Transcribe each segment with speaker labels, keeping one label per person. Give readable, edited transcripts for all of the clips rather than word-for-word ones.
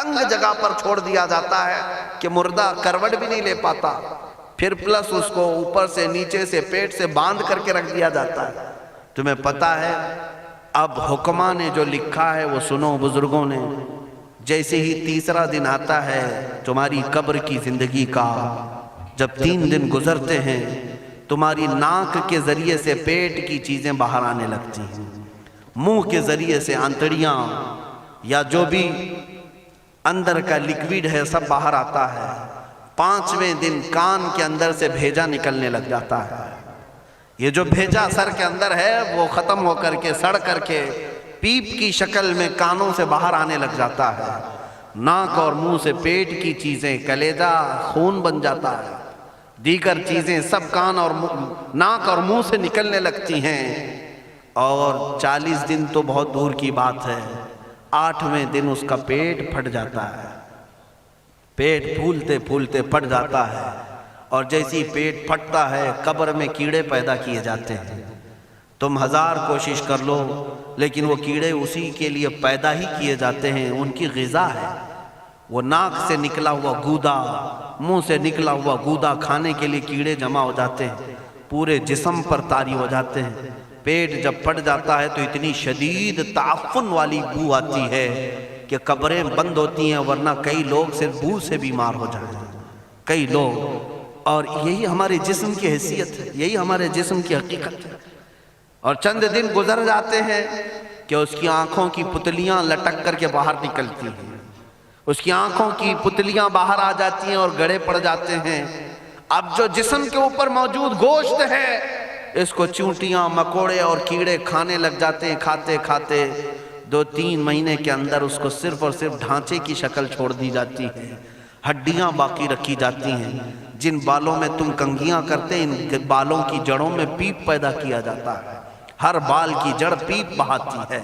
Speaker 1: تنگ جگہ پر چھوڑ دیا جاتا ہے کہ مردہ کروٹ بھی نہیں لے پاتا، پھر پلس اس کو اوپر سے نیچے سے پیٹ سے باندھ کر کے رکھ دیا جاتا ہے۔ تمہیں پتہ ہے اب حکمہ نے جو لکھا ہے وہ سنو بزرگوں نے، جیسے ہی تیسرا دن آتا ہے تمہاری قبر کی زندگی کا، جب 3 دن گزرتے ہیں تمہاری ناک کے ذریعے سے پیٹ کی چیزیں باہر آنے لگتی ہیں، منہ کے ذریعے سے آنتڑیاں یا جو بھی اندر کا لیکویڈ ہے سب باہر آتا ہے۔ 5ویں دن کان کے اندر سے بھیجا نکلنے لگ جاتا ہے۔ یہ جو بھیجا سر کے اندر ہے وہ ختم ہو کر کے سڑ کر کے پیپ کی شکل میں کانوں سے باہر آنے لگ جاتا ہے۔ ناک اور منہ سے پیٹ کی چیزیں، کلیجہ، خون بن جاتا ہے، دیگر چیزیں سب کان اور ناک اور منہ سے نکلنے لگتی ہیں، اور 40 دن تو بہت دور کی بات ہے، 8ویں دن اس کا پیٹ پھٹ جاتا ہے۔ پیٹ پھولتے پھولتے پھٹ جاتا ہے، اور جیسی پیٹ پھٹتا ہے قبر میں کیڑے پیدا کیے جاتے ہیں۔ تم 1000 کوشش کر لو لیکن وہ کیڑے اسی کے لیے پیدا ہی کیے جاتے ہیں، ان کی غذا ہے۔ وہ ناک سے نکلا ہوا گودا، منہ سے نکلا ہوا گودا کھانے کے لیے کیڑے جمع ہو جاتے ہیں، پورے جسم پر طاری ہو جاتے ہیں۔ پیٹ جب پھٹ جاتا ہے تو اتنی شدید تعفن والی بو آتی ہے کہ قبریں بند ہوتی ہیں، ورنہ کئی لوگ صرف بو سے بیمار ہو جاتے ہیں، کئی لوگ۔ اور یہی ہمارے جسم کی حیثیت ہے، یہی ہمارے جسم کی حقیقت ہے۔ اور چند دن گزر جاتے ہیں کہ اس کی آنکھوں کی پتلیاں لٹک کر کے باہر نکلتی ہیں، اس کی آنکھوں کی پتلیاں باہر آ جاتی ہیں اور گڑے پڑ جاتے ہیں۔ اب جو جسم کے اوپر موجود گوشت ہے اس کو چونٹیاں، مکوڑے اور کیڑے کھانے لگ جاتے ہیں، کھاتے کھاتے 2-3 مہینے کے اندر اس کو صرف اور صرف ڈھانچے کی شکل چھوڑ دی جاتی ہے، ہڈیاں باقی رکھی جاتی ہیں۔ جن بالوں میں تم کنگھیاں کرتے ہیں ان بالوں کی جڑوں میں پیپ پیدا کیا جاتا ہے، ہر بال کی جڑ پیپ بہاتی ہے۔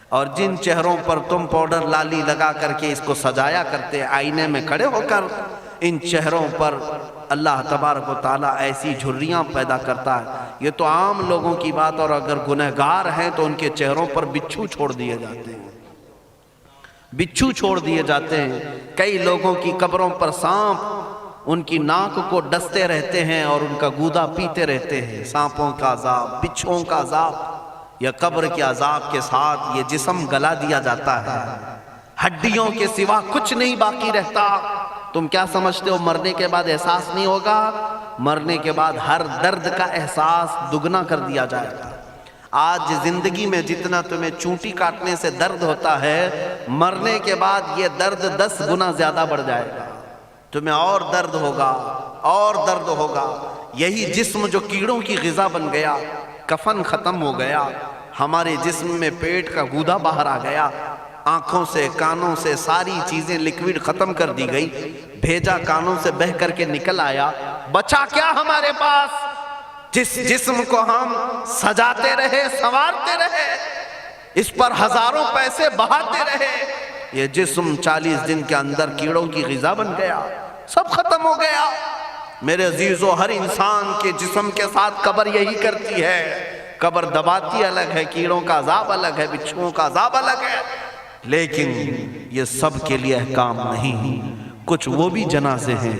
Speaker 1: اور جن چہروں پر تم پاؤڈر لالی لگا کر کے اس کو سجایا کرتے آئینے میں کھڑے ہو کر، ان چہروں پر اللہ تبارک و تعالیٰ ایسی جھریاں پیدا کرتا ہے۔ یہ تو عام لوگوں کی بات، اور اگر گنہگار ہیں تو ان کے چہروں پر بچھو چھوڑ دیے جاتے ہیں، بچھو چھوڑ دیے جاتے ہیں۔ کئی لوگوں کی قبروں پر سانپ ان کی ناک کو ڈستے رہتے ہیں اور ان کا گودا پیتے رہتے ہیں۔ سانپوں کا عذاب، بچھوؤں کا عذاب، یا قبر کے عذاب کے ساتھ یہ جسم گلا دیا جاتا ہے، ہڈیوں کے سوا کچھ نہیں باقی رہتا۔ تم کیا سمجھتے ہو مرنے کے بعد احساس نہیں ہوگا؟ مرنے کے بعد ہر درد کا احساس دگنا کر دیا جائے گا۔ آج زندگی میں جتنا تمہیں چونٹی کاٹنے سے درد ہوتا ہے، مرنے کے بعد یہ درد 10 گنا زیادہ بڑھ جائے گا، تمہیں اور درد ہوگا، اور درد ہوگا۔ یہی جسم جو کیڑوں کی غذا بن گیا، کفن ختم ہو گیا، ہمارے جسم میں پیٹ کا گودا باہر آ گیا، آنکھوں سے کانوں سے ساری چیزیں لکوڈ ختم کر دی گئی، بھیجا کانوں سے بہہ کر کے نکل آیا، بچا کیا ہمارے پاس؟ جس جسم کو ہم سجاتے رہے، سنوارتے رہے، اس پر ہزاروں پیسے بہاتے رہے، یہ جسم 40 دن کے اندر کیڑوں کی غذا بن گیا، سب ختم ہو گیا۔ میرے عزیزو، ہر انسان کے جسم کے ساتھ قبر یہی کرتی ہے، قبر دباتی الگ ہے، کیڑوں کا عذاب الگ ہے، بچھوؤں کا عذاب الگ ہے، لیکن یہ سب کے لیے احکام نہیں۔ کچھ وہ بھی جنازے ہیں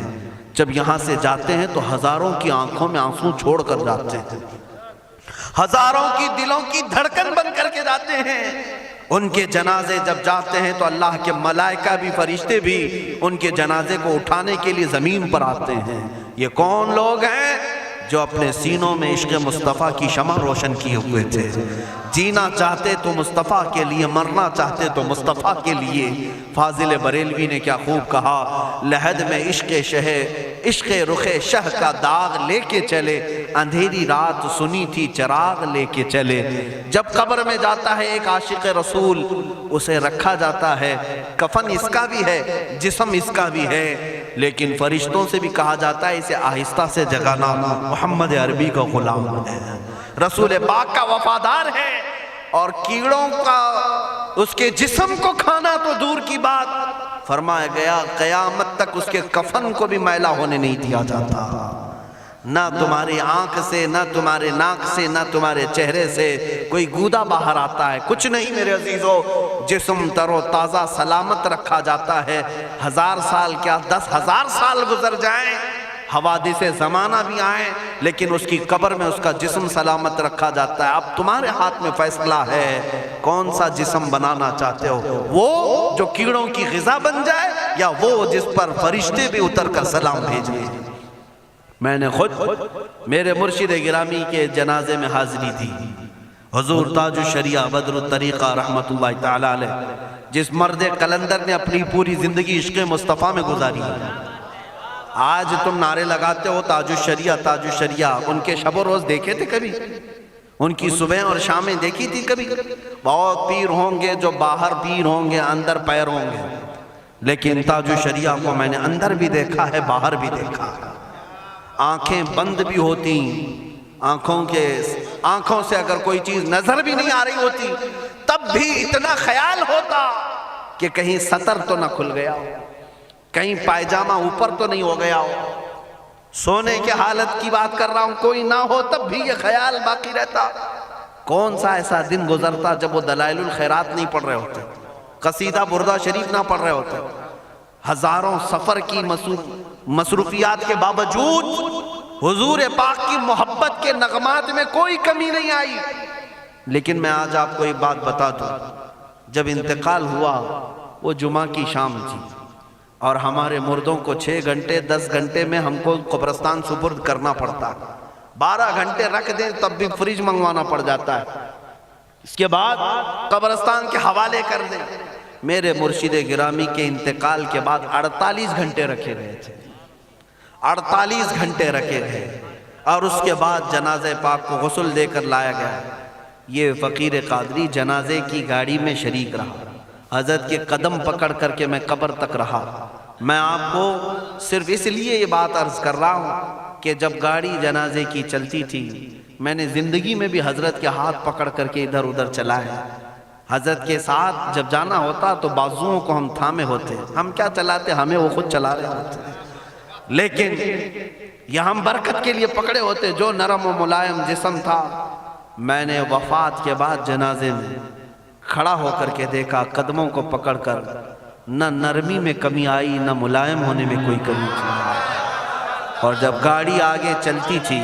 Speaker 1: جب یہاں سے جاتے ہیں تو ہزاروں کی آنکھوں میں آنسو چھوڑ کر جاتے ہیں، ہزاروں کی دلوں کی دھڑکن بن کر کے جاتے ہیں۔ ان کے جنازے جب جاتے ہیں تو اللہ کے ملائکہ بھی، فرشتے بھی ان کے جنازے کو اٹھانے کے لیے زمین پر آتے ہیں۔ یہ کون لوگ ہیں؟ جو اپنے سینوں میں عشق مصطفیٰ کی شمع روشن کیے ہوئے تھے، جینا چاہتے تو مصطفیٰ کے لیے، مرنا چاہتے تو مصطفیٰ کے لیے۔ فاضل بریلوی نے کیا خوب کہا، لحد میں عشق رخ شہ کا داغ لے کے چلے، اندھیری رات سنی تھی چراغ لے کے چلے۔ جب قبر میں جاتا ہے ایک عاشق رسول، اسے رکھا جاتا ہے، کفن اس کا بھی ہے، جسم اس کا بھی ہے، لیکن فرشتوں سے بھی کہا جاتا ہے اسے آہستہ سے جگانا، محمد عربی کا غلام ہے، رسول پاک کا وفادار ہے، اور کیڑوں کا اس کے جسم کو کھانا تو دور کی بات، فرمایا گیا قیامت تک اس کے کفن کو بھی میلا ہونے نہیں دیا جاتا۔ نہ تمہاری آنکھ سے، نہ تمہارے ناک سے، نہ تمہارے چہرے سے کوئی گودا باہر آتا ہے، کچھ نہیں میرے عزیزو۔ جسم تر و تازہ سلامت رکھا جاتا ہے، 1000 سال کیا 10,000 سال گزر جائیں، حوادث زمانہ بھی آئیں، لیکن اس کی قبر میں اس کا جسم سلامت رکھا جاتا ہے۔ اب تمہارے ہاتھ میں فیصلہ ہے، کون سا جسم بنانا چاہتے ہو؟ وہ جو کیڑوں کی غذا بن جائے، یا وہ جس پر فرشتے بھی اتر کر سلام بھیج دیں؟ میں نے خود میرے مرشد گرامی کے جنازے میں حاضری دی، حضور تاج الشریعہ بدر الطریقہ رحمت اللہ تعالی علیہ، جس مرد قلندر نے اپنی پوری زندگی عشق مصطفیٰ میں گزاری ہے۔ آج تم نعرے لگاتے ہو تاج الشریعہ تاج الشریعہ، ان کے شب و روز دیکھے تھے کبھی؟ ان کی صبح اور شامیں دیکھی تھی کبھی؟ بہت پیر ہوں گے جو باہر پیر ہوں گے، اندر پیر ہوں گے، لیکن تاج الشریعہ کو میں نے اندر بھی دیکھا ہے، باہر بھی دیکھا ہے۔ آنکھیں بند بھی ہوتی، آنکھوں سے اگر کوئی چیز نظر بھی نہیں آ رہی ہوتی، تب بھی اتنا خیال ہوتا کہ کہیں سطر تو نہ کھل گیا ہو، کہیں پائجامہ اوپر تو نہیں ہو گیا ہو۔ سونے کے حالت کی بات کر رہا ہوں، کوئی نہ ہو تب بھی یہ خیال باقی رہتا۔ کون سا ایسا دن گزرتا جب وہ دلائل الخیرات نہیں پڑھ رہے ہوتے، قصیدہ بردہ شریف نہ پڑھ رہے ہوتے، ہزاروں سفر کی مصروفیات کے باوجود حضور پاک کی محبت کے نغمات میں کوئی کمی نہیں آئی۔ لیکن میں آج آپ کو ایک بات بتا دوں، جب انتقال ہوا وہ جمعہ کی شام تھی، اور ہمارے مردوں کو 6 گھنٹے 10 گھنٹے میں ہم کو قبرستان سپرد کرنا پڑتا، 12 گھنٹے رکھ دیں تب بھی فریج منگوانا پڑ جاتا ہے، اس کے بعد قبرستان کے حوالے کر دیں۔ میرے مرشد گرامی کے انتقال کے بعد 48 گھنٹے رکھے گئے تھے، 48 گھنٹے رکھے گئے، اور اس کے بعد جنازہ پاک کو غسل دے کر لایا گیا۔ یہ فقیر قادری جنازے کی گاڑی میں شریک رہا، حضرت کے قدم پکڑ کر کے میں قبر تک رہا۔ میں آپ کو صرف اس لیے یہ بات عرض کر رہا ہوں کہ جب گاڑی جنازے کی چلتی تھی، میں نے زندگی میں بھی حضرت کے ہاتھ پکڑ کر کے ادھر ادھر چلائے۔ حضرت کے ساتھ جب جانا ہوتا تو بازوؤں کو ہم تھامے ہوتے، ہم کیا چلاتے، ہمیں وہ خود چلا رہے ہوتے، لیکن یہ ہم برکت کے لیے پکڑے ہوتے۔ جو نرم و ملائم جسم تھا، میں نے وفات کے بعد جنازے میں کھڑا ہو کر کے دیکھا، قدموں کو پکڑ کر، نہ نرمی میں کمی آئی، نہ ملائم ہونے میں کوئی کمی تھی۔ اور جب گاڑی آگے چلتی تھی،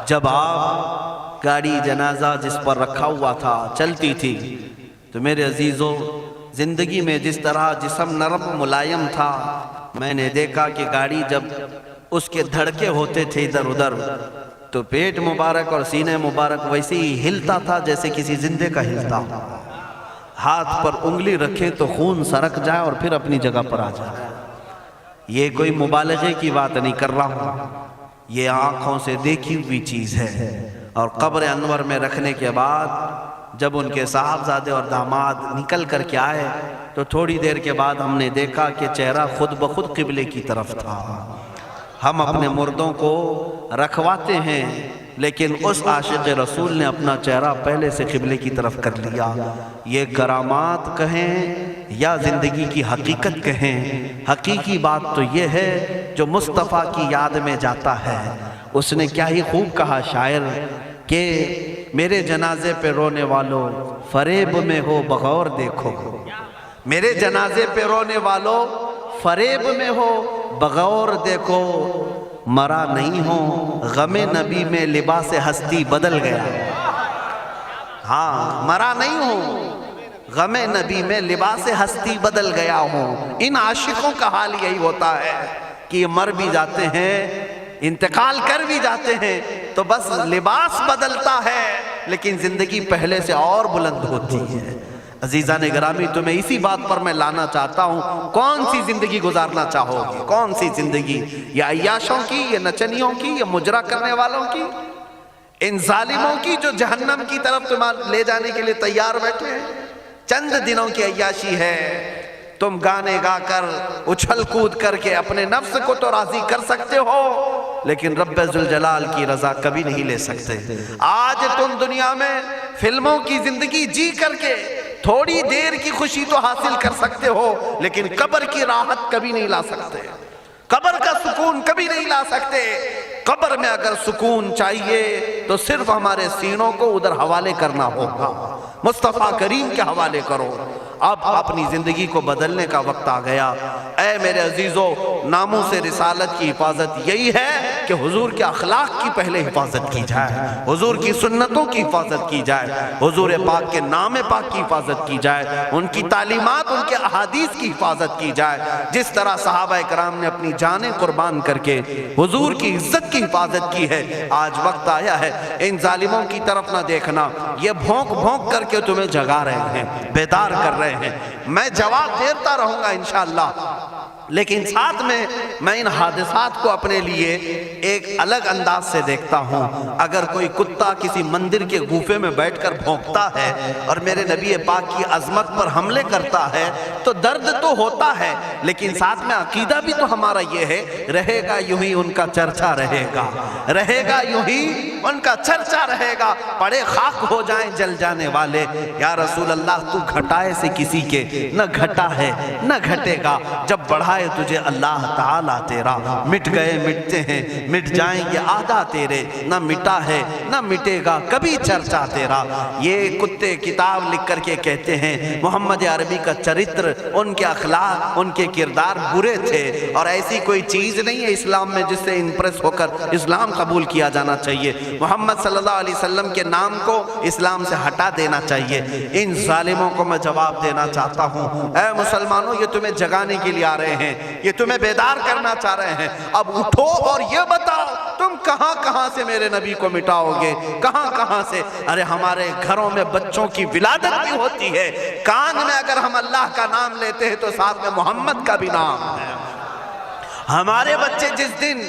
Speaker 1: جب آپ گاڑی جنازہ جس پر رکھا ہوا تھا چلتی تھی، تو میرے عزیزوں زندگی میں جس طرح جسم نرم ملائم تھا، میں نے دیکھا کہ گاڑی جب اس کے دھڑکے ہوتے تھے ادھر ادھر، تو پیٹ مبارک اور سینے مبارک ویسے ہی ہلتا تھا جیسے کسی زندے کا ہلتا ہو۔ ہاتھ پر انگلی رکھیں تو خون سرک جائے اور پھر اپنی جگہ پر آ جائے۔ یہ کوئی مبالغے کی بات نہیں کر رہا ہوں، یہ آنکھوں سے دیکھی ہوئی چیز ہے۔ اور قبر انور میں رکھنے کے بعد جب ان کے صاحبزادے اور داماد نکل کر کے آئے، تو تھوڑی دیر کے بعد ہم نے دیکھا کہ چہرہ خود بخود قبلے کی طرف تھا۔ ہم اپنے مردوں کو رکھواتے ہیں، لیکن اس عاشق رسول نے اپنا چہرہ پہلے سے قبلے کی طرف کر لیا۔ یہ کرامات کہیں یا زندگی کی حقیقت کہیں، حقیقی بات تو یہ ہے جو مصطفیٰ کی یاد میں جاتا ہے۔ اس نے کیا ہی خوب کہا شاعر کہ میرے جنازے پہ رونے والوں فریب میں ہو بغور دیکھو، میرے جنازے پہ رونے والوں فریب میں ہو بغور دیکھو، مرا نہیں ہو غم نبی میں لباس ہستی بدل گیا۔ ہاں، مرا نہیں ہو غم نبی میں لباس ہستی بدل گیا ہوں۔ ان عاشقوں کا حال یہی ہوتا ہے کہ یہ مر بھی جاتے ہیں، انتقال کر بھی جاتے ہیں، تو بس لباس بدلتا ہے، لیکن زندگی پہلے سے اور بلند ہوتی ہے۔ عزیزان گرامی، تمہیں اسی بات پر میں لانا چاہتا ہوں، کون سی زندگی گزارنا چاہو گے؟ کون سی زندگی؟ یا عیاشوں کی، یا نچنیوں کی، یا مجرا کرنے والوں کی، ان ظالموں کی جو جہنم کی طرف تمہیں لے جانے کے لیے تیار بیٹھے ہیں؟ چند دنوں کی عیاشی ہے، تم گانے گا کر اچھل کود کر کے اپنے نفس کو تو راضی کر سکتے ہو، لیکن رب ذوالجلال کی رضا کبھی نہیں لے سکتے۔ آج تم دنیا میں فلموں کی زندگی جی کر کے تھوڑی دیر کی خوشی تو حاصل کر سکتے ہو، لیکن قبر کی راحت کبھی نہیں لا سکتے۔ قبر کا سکون کبھی نہیں لا سکتے۔ قبر میں اگر سکون چاہیے تو صرف ہمارے سینوں کو ادھر حوالے کرنا ہوگا، مصطفیٰ کریم کے حوالے کرو۔ اب اپنی زندگی کو بدلنے کا وقت آ گیا۔ اے میرے عزیزو، ناموس رسالت کی حفاظت یہی ہے کہ حضور کے اخلاق کی پہلے حفاظت کی جائے، حضور کی سنتوں کی حفاظت کی جائے، حضور پاک کے نام پاک کی حفاظت کی جائے، ان کی تعلیمات، ان کے احادیث کی حفاظت کی جائے۔ جس طرح صحابہ کرام نے اپنی جانیں قربان کر کے حضور کی عزت کی حفاظت کی ہے، آج وقت آیا ہے ان ظالموں کی طرف نہ دیکھنا، یہ بھونک بھونک کر کے تمہیں جگا رہے ہیں، بیدار کر رہے ہیں۔ میں جواب دیتا رہوں گا انشاءاللہ، لیکن ساتھ میں ان حادثات کو اپنے لیے ایک الگ انداز سے دیکھتا ہوں۔ اگر کوئی کتا کسی مندر کے گوفے میں بیٹھ کر بھونکتا ہے اور میرے نبی پاک کی عظمت پر حملے کرتا ہے تو درد تو ہوتا ہے، لیکن ساتھ میں عقیدہ بھی تو ہمارا یہ ہے، رہے گا یوں ہی ان کا چرچا رہے گا، رہے گا یوں ہی ان کا چرچا رہے گا، پڑے خاک ہو جائیں جل جانے والے۔ یا رسول اللہ، تو گھٹائے سے کسی کے نہ گھٹا ہے نہ گھٹے گا، جب بڑھائے تجھے اللہ تعالیٰ تیرا، مٹ گئے مٹتے ہیں مٹ جائیں گے آدھا تیرے، نہ مٹا ہے نہ مٹے گا کبھی چرچا تیرا۔ یہ کتے کتاب لکھ کر کے کہتے ہیں محمد عربی کا چرتر، ان کے اخلاق، ان کے کردار برے تھے، اور ایسی کوئی چیز نہیں ہے اسلام میں جس سے امپریس ہو کر اسلام قبول کیا جانا چاہیے۔ محمد صلی اللہ علیہ وسلم کے نام کو اسلام سے ہٹا دینا چاہیے۔ ان ظالموں کو میں جواب دینا چاہتا ہوں، اے مسلمانوں، یہ تمہیں جگانے کے لیے آ رہے ہیں، یہ تمہیں بیدار کرنا چاہ رہے ہیں۔ اب اٹھو اور یہ بتاؤ تم کہاں کہاں سے میرے نبی کو مٹاؤ گے، کہاں کہاں سے؟ ارے ہمارے گھروں میں بچوں کی ولادت بھی ہوتی ہے، کان میں اگر ہم اللہ کا نام لیتے ہیں تو ساتھ میں محمد کا بھی نام ہے۔ ہمارے بچے جس دن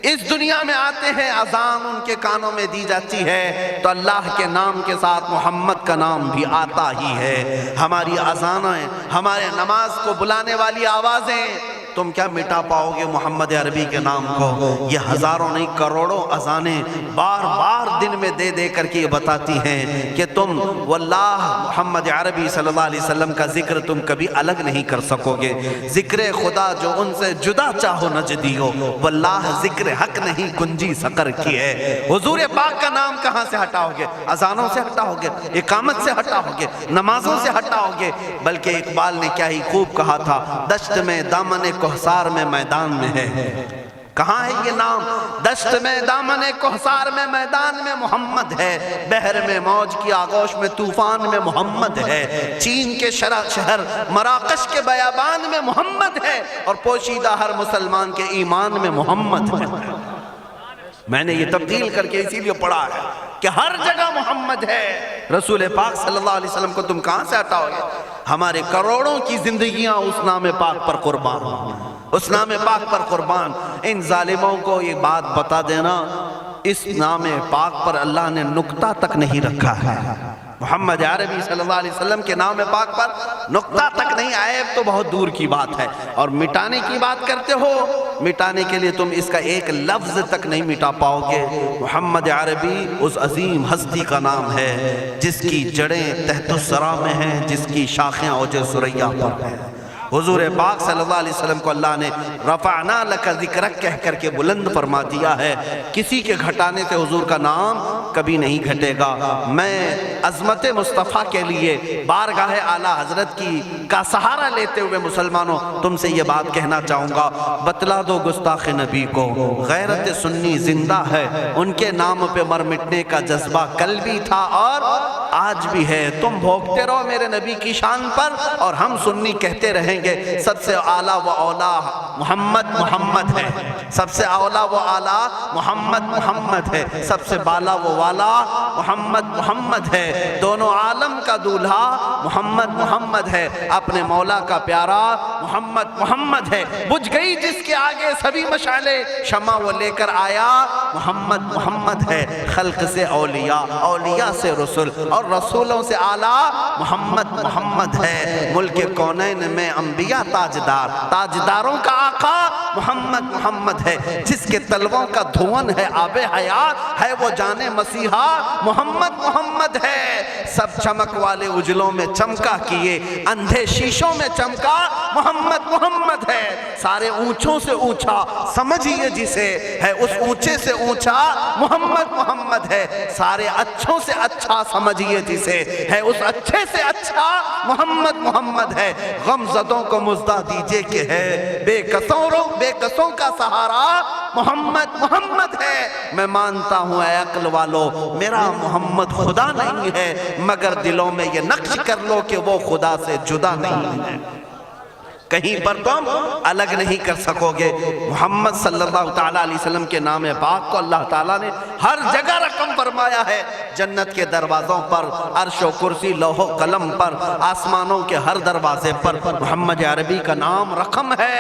Speaker 1: اس دنیا میں آتے ہیں، اذان ان کے کانوں میں دی جاتی ہے تو اللہ کے نام کے ساتھ محمد کا نام بھی آتا ہی ہے۔ ہماری اذانیں، ہمارے نماز کو بلانے والی آوازیں، تم کیا مٹا پاؤ گے محمد عربی کے نام کو؟ یہ ہزاروں نہیں کروڑوں اذانیں بار بار دن میں دے دے کر کے یہ بتاتی ہیں کہ تم واللہ محمد عربی صلی اللہ علیہ وسلم کا ذکر تم کبھی الگ نہیں کر سکو گے۔ ذکر خدا جو ان سے جدا چاہو نجدی ہو، واللہ ذکر حق نہیں گنجی سقر کی ہے۔ حضور پاک کا نام کہاں سے ہٹاؤ گے؟ اذانوں سے ہٹاؤ گے، اقامت سے ہٹاؤ گے، نمازوں سے ہٹاؤ گے؟ بلکہ اقبال نے کیا ہی خوب کہا تھا، دشت میں دامن کوہسار میں میدان میں ہے۔ کہاں ہے یہ نام؟ دشت میں دامن کوہسار میں میدان میں محمد ہے، بحر میں موج کی آغوش میں طوفان میں محمد ہے، چین کے شہر مراکش کے بیابان میں محمد ہے، اور پوشیدہ ہر مسلمان کے ایمان میں محمد ہے۔ میں نے یہ تبدیل کر کے اسی لیے پڑھا ہے کہ ہر جگہ محمد ہے۔ رسول پاک صلی اللہ علیہ وسلم کو تم کہاں سے ہٹاؤ گے؟ ہمارے کروڑوں کی زندگیاں اس نام پاک پر قربان، اس نام پاک پر قربان۔ ان ظالموں کو یہ بات بتا دینا، اس نام پاک پر اللہ نے نقطہ تک نہیں رکھا ہے۔ محمد عربی صلی اللہ علیہ وسلم کے نام پاک پر نقطہ تک نہیں، عیب تو بہت دور کی بات ہے۔ اور مٹانے کی بات کرتے ہو، مٹانے کے لیے تم اس کا ایک لفظ تک نہیں مٹا پاؤ گے۔ محمد عربی اس عظیم ہستی کا نام ہے جس کی جڑیں تحت الثری میں ہیں، جس کی شاخیں اوج ثریا پر ہیں۔ حضور پاک صلی اللہ علیہ وسلم کو اللہ نے رفعنا لک ذکرک کہہ کر کے بلند فرما دیا ہے۔ کسی کے گھٹانے سے حضور کا نام کبھی نہیں گھٹے گا۔ میں عظمت مصطفیٰ کے لیے بارگاہ اعلیٰ حضرت کا سہارا لیتے ہوئے مسلمانوں تم سے یہ بات کہنا چاہوں گا، بتلا دو گستاخ نبی کو غیرت سنی زندہ ہے، ان کے نام پہ مر مٹنے کا جذبہ کل بھی تھا اور آج بھی ہے۔ تم بھوکتے رہو میرے نبی کی شان پر اور ہم سنی کہتے رہیں گے سب سے اعلیٰ و اولیٰ محمد محمد ہے، سب سے اولیٰ و اعلیٰ محمد محمد ہے، سب سے بالا و والا محمد محمد ہے، دونوں عالم کا دولہا محمد محمد ہے، اپنے مولا کا پیارا محمد محمد ہے۔ بجھ گئی جس کے آگے سبھی مشعلیں، شمع وہ لے کر آیا محمد محمد ہے۔ خلق سے اولیاء، اولیاء سے رسول اور رسولوں سے اعلیٰ محمد محمد ہے۔ ملک کونین میں انبیاء تاجدار، تاجداروں کا آقا محمد محمد ہے۔ جس کے تلووں کا دھون ہے آب حیات، ہے وہ جان مسیحا محمد محمد ہے۔ سب چمک والے اجلوں میں چمکا کیے، اندھے شیشوں میں چمکا محمد محمد محمد ہے، سارے اونچوں سے اونچا سمجھیے جسے، ہے اس اونچے سے اونچا محمد محمد ہے، سارے اچھوں سے اچھا سمجھیے جسے، ہے اس اچھے سے اچھا محمد محمد ہے۔ غم زدوں کو مژدہ دیجئے کہ ہے بے کسوں کا سہارا محمد محمد ہے۔ میں مانتا ہوں اے عقل والو میرا محمد خدا نہیں ہے، مگر دلوں میں یہ نقش کر لو کہ وہ خدا سے جدا نہیں ہے، کہیں پر تم الگ نہیں کر سکو گے۔ محمد صلی اللہ تعالیٰ علیہ وسلم کے نام پاک کو اللہ تعالیٰ نے ہر جگہ رقم فرمایا ہے، جنت کے دروازوں پر، عرش و کرسی لوح و قلم پر، آسمانوں کے ہر دروازے پر محمد عربی کا نام رقم ہے،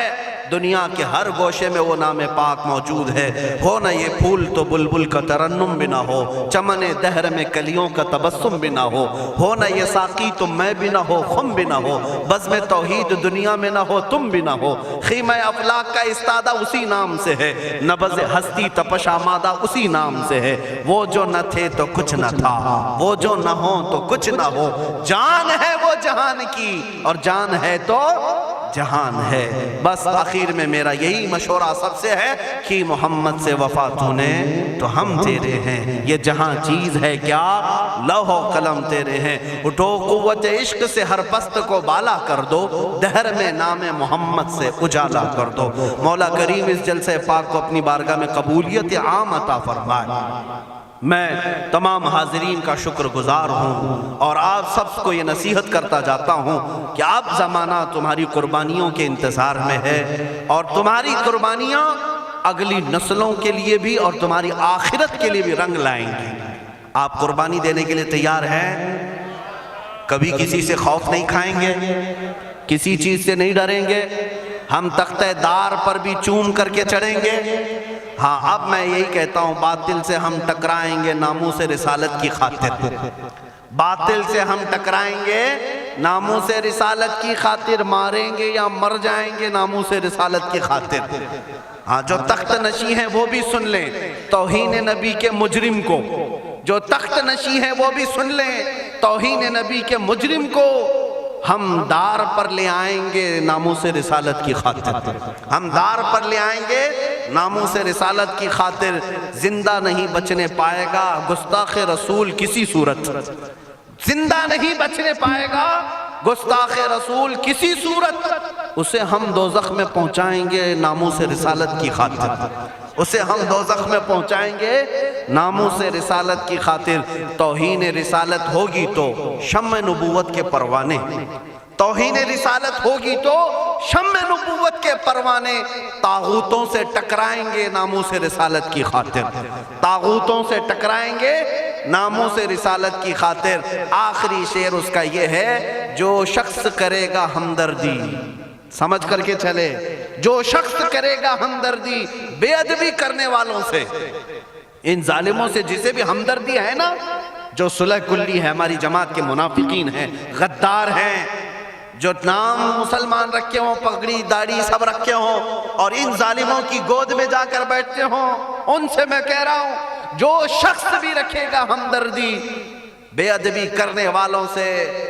Speaker 1: دنیا کے ہر گوشے میں وہ نام پاک موجود ہے۔ ہو نہ یہ پھول تو بلبل کا ترنم بھی نہ ہو، چمن دہر میں کلیوں کا تبسم بھی نہ ہو نہ یہ ساقی تو میں بھی نہ ہو، خم بھی نہ ہو، بزم توحید دنیا میں نہ ہو، تم بھی نہ ہو، خیمہ افلاک کا استادہ اسی نام سے ہے، نبض ہستی تپش آمادہ اسی نام سے ہے۔ وہ جو نہ تھے تو کچھ نہ تھا، وہ جو نہ ہو تو کچھ نہ ہو، جان ہے وہ جہان کی اور جان ہے تو جہان ہے۔ بس آخر میں میرا یہی مشورہ سب سے ہے کہ محمد سے وفا تو نے تو ہم تیرے ہیں، یہ جہاں چیز ہے کیا لوح و قلم تیرے ہیں، اٹھو قوت عشق سے ہر پست کو بالا کر دو، دہر میں نام محمد سے اجالا کر دو۔ مولا کریم اس جلسہ پاک کو اپنی بارگاہ میں قبولیت عام عطا فرمائے۔ میں تمام حاضرین کا شکر گزار ہوں اور آپ سب کو یہ نصیحت کرتا جاتا ہوں کہ اب زمانہ تمہاری قربانیوں کے انتظار میں ہے، اور تمہاری قربانیاں اگلی نسلوں کے لیے بھی اور تمہاری آخرت کے لیے بھی رنگ لائیں گی۔ آپ قربانی دینے کے لیے تیار ہیں؟ کبھی کسی سے خوف نہیں کھائیں گے، کسی چیز سے نہیں ڈریں گے، ہم تختہ دار پر بھی چوم کر کے چڑھیں گے۔ ہاں اب میں یہی کہتا ہوں، باطل سے ہم ٹکرائیں گے ناموس رسالت کی خاطر، باطل سے ہم ٹکرائیں گے ناموس رسالت کی خاطر، ماریں گے یا مر جائیں گے ناموس رسالت کی خاطر۔ ہاں جو تخت نشی ہیں وہ بھی سن لیں توہین نبی کے مجرم کو، جو تخت نشی ہیں وہ بھی سن لیں توہین نبی کے مجرم کو ہم دار پر لے آئیں گے ناموس رسالت کی خاطر، ہم دار پر لے آئیں گے ناموس رسالت کی خاطر۔ زندہ نہیں بچنے پائے گا گستاخ رسول کسی صورت، زندہ نہیں بچنے پائے گا گستاخ رسول کسی صورت، اسے ہم دوزخ میں پہنچائیں گے ناموس رسالت کی خاطر، اسے ہم دوزخ میں پہنچائیں گے ناموس رسالت کی خاطر۔ توہین رسالت ہوگی تو شمع نبوت کے پروانے، توہین رسالت ہوگی تو شمع نبوت کے پروانے طاغوتوں سے ٹکرائیں گے ناموس رسالت کی خاطر، طاغوتوں سے ٹکرائیں گے ناموس رسالت کی خاطر۔ آخری شعر اس کا یہ ہے، جو شخص کرے گا ہمدردی، سمجھ کر کے چلے، جو شخص کرے گا ہمدردی بے ادبی کرنے والوں سے، ان ظالموں سے جسے بھی ہمدردی ہے نا، جو صلح کلی ہے ہماری جماعت کے منافقین ہیں، غدار ہیں، جو نام مسلمان رکھے ہوں، پگڑی داڑھی سب رکھے ہوں اور ان ظالموں کی گود میں جا کر بیٹھتے ہوں، ان سے میں کہہ رہا ہوں جو شخص بھی رکھے گا ہمدردی بے ادبی کرنے والوں سے،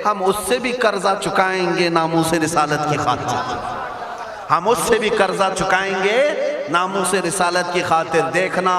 Speaker 1: ہم اس سے بھی قرضہ چکائیں گے ناموس رسالت کی خاطر، ہم اس سے بھی قرضہ چکائیں گے ناموس رسالت کی خاطر۔ دیکھنا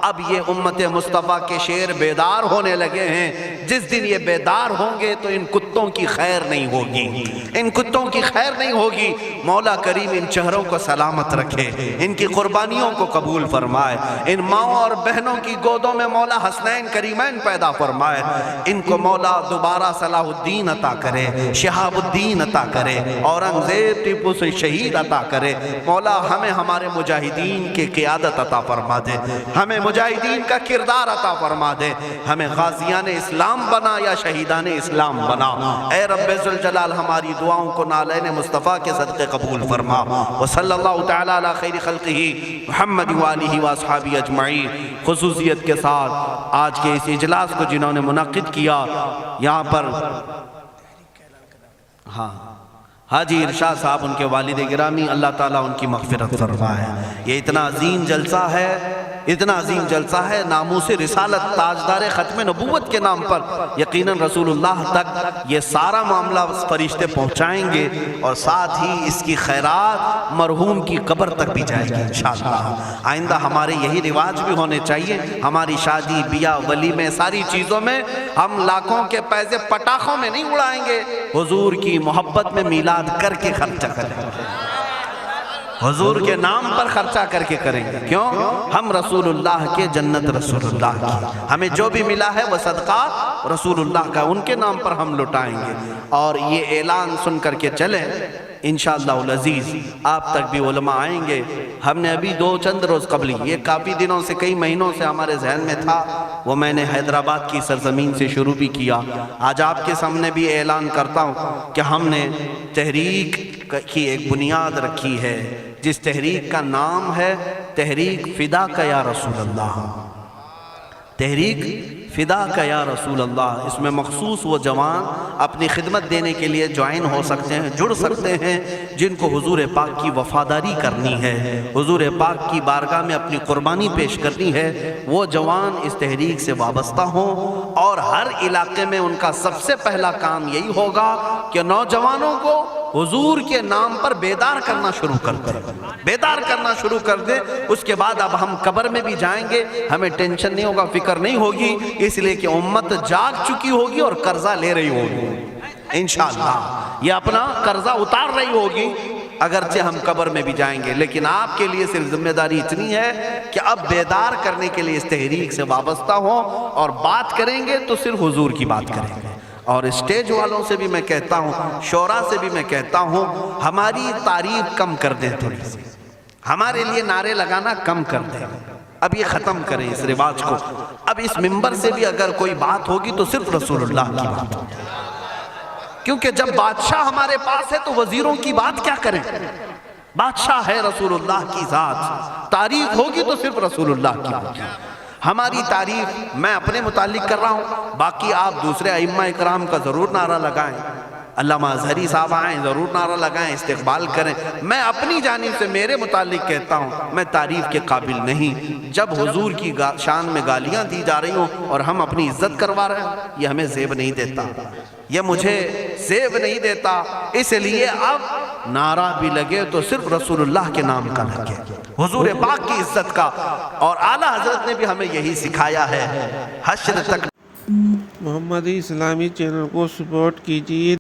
Speaker 1: اب یہ امت مصطفیٰ کے شیر بیدار ہونے لگے ہیں، جس دن یہ بیدار ہوں گے تو ان کتوں کی خیر نہیں ہوگی، ان کتوں کی خیر نہیں ہوگی۔ مولا کریم ان چہروں کو سلامت رکھے، ان کی قربانیوں کو قبول فرمائے، ان ماؤں اور بہنوں کی گودوں میں مولا حسنین کریمین پیدا فرمائے، ان کو مولا دوبارہ صلاح الدین عطا کرے، شہاب الدین عطا کرے، اورنگزیب ٹیپو سے شہید عطا کرے۔ مولا ہمیں ہمارے مجاہدین کی قیادت عطا فرما دے، ہمیں مجاہدین کا کردار عطا فرما دے، ہمیں غازیان اسلام بنا یا شہیدان اسلام بنا۔ اے رب ذوالجلال ہماری دعاؤں کو نالین مصطفیٰ کے صدقے قبول فرما۔ وصلی اللہ تعالی علی خیر خلقہ محمد وآلہ واصحابہ اجمعین۔ خصوصیت کے ساتھ آج کے اس اجلاس کو جنہوں نے منعقد کیا، یہاں پر حاجی ارشاد صاحب ان کے والد گرامی، اللہ تعالیٰ ان کی مغفرت فرمائے۔ یہ اتنا عظیم جلسہ ہے، اتنا عظیم جلسہ ہے، ناموس رسالت، تاجدار ختم نبوت کے نام پر یقیناً رسول اللہ تک یہ سارا معاملہ فرشتے پہنچائیں گے، اور ساتھ ہی اس کی خیرات مرحوم کی قبر تک بھی جائے گی انشاءاللہ۔ آئندہ ہمارے یہی رواج بھی ہونے چاہیے، ہماری شادی بیاہ ولیمے ساری چیزوں میں ہم لاکھوں کے پیسے پٹاخوں میں نہیں اڑائیں گے، حضور کی محبت میں میلاد کر کے خرچہ کریں گے، حضور کے نام پر خرچہ کر کے کریں گے۔ کیوں؟ ہم رسول اللہ کے، جنت رسول اللہ کی، ہمیں جو بھی ملا ہے وہ صدقہ رسول اللہ کا، ان کے نام پر ہم لٹائیں گے۔ اور یہ اعلان سن کر کے چلیں انشاءاللہ العزیز، آپ تک بھی علماء آئیں گے۔ ہم نے ابھی چند روز قبل، یہ کافی دنوں سے، کئی مہینوں سے ہمارے ذہن میں تھا، وہ میں نے حیدرآباد کی سرزمین سے شروع بھی کیا۔ آج آپ کے سامنے بھی اعلان کرتا ہوں کہ ہم نے تحریک کی ایک بنیاد رکھی ہے، جس تحریک کا نام ہے تحریک فدا کا یا رسول اللہ، تحریک فدا کا یا رسول اللہ۔ اس میں مخصوص وہ جوان اپنی خدمت دینے کے لیے جوائن ہو سکتے ہیں، جڑ سکتے ہیں، جن کو حضور پاک کی وفاداری کرنی ہے، حضور پاک کی بارگاہ میں اپنی قربانی پیش کرنی ہے، وہ جوان اس تحریک سے وابستہ ہوں۔ اور ہر علاقے میں ان کا سب سے پہلا کام یہی ہوگا کہ نوجوانوں کو حضور کے نام پر بیدار کرنا شروع کر دیں، بیدار کرنا شروع کر دیں۔ اس کے بعد اب ہم قبر میں بھی جائیں گے، ہمیں ٹینشن نہیں ہوگا، فکر نہیں ہوگی، اس لیے کہ امت جاگ چکی ہوگی اور قرضہ لے رہی ہوگی انشاءاللہ، یہ اپنا قرضہ اتار رہی ہوگی، اگرچہ ہم قبر میں بھی جائیں گے۔ لیکن آپ کے لیے صرف ذمہ داری اتنی ہے کہ اب بیدار کرنے کے لیے اس تحریک سے وابستہ ہوں، اور بات کریں گے تو صرف حضور کی بات کریں گے۔ اور اسٹیج والوں سے بھی میں کہتا ہوں، شورا سے بھی میں کہتا ہوں، ہماری تعریف کم کر دیں، تھوڑی سی ہمارے لیے نعرے لگانا کم کر دیں، اب یہ ختم کریں اس رواج کو۔ اب اس منبر سے بھی اگر کوئی بات ہوگی تو صرف رسول اللہ کی بات ہوگی، کیونکہ جب بادشاہ ہمارے پاس ہے تو وزیروں کی بات کیا کریں؟ بادشاہ ہے رسول اللہ کی ذات، تعریف ہوگی تو صرف رسول اللہ کی ہوگی۔ ہماری تعریف میں اپنے متعلق کر رہا ہوں، باقی آپ دوسرے ائمہ اکرام کا ضرور نعرہ لگائیں، علامہ اظہری صاحب آئیں ضرور نعرہ لگائیں، استقبال کریں۔ میں اپنی جانب سے میرے متعلق کہتا ہوں، میں تعریف کے قابل نہیں۔ جب حضور کی شان میں گالیاں دی جا رہی ہوں اور ہم اپنی عزت کروا رہے ہیں، یہ ہمیں زیب نہیں دیتا، یہ مجھے زیب نہیں دیتا۔ اس لیے اب نعرہ بھی لگے تو صرف رسول اللہ کے نام کا لگے، حضور پاک کی عزت کا، اور اعلیٰ حضرت نے بھی ہمیں یہی سکھایا ہے۔ حشر تک
Speaker 2: محمدی اسلامی چینل کو سپورٹ کیجیے۔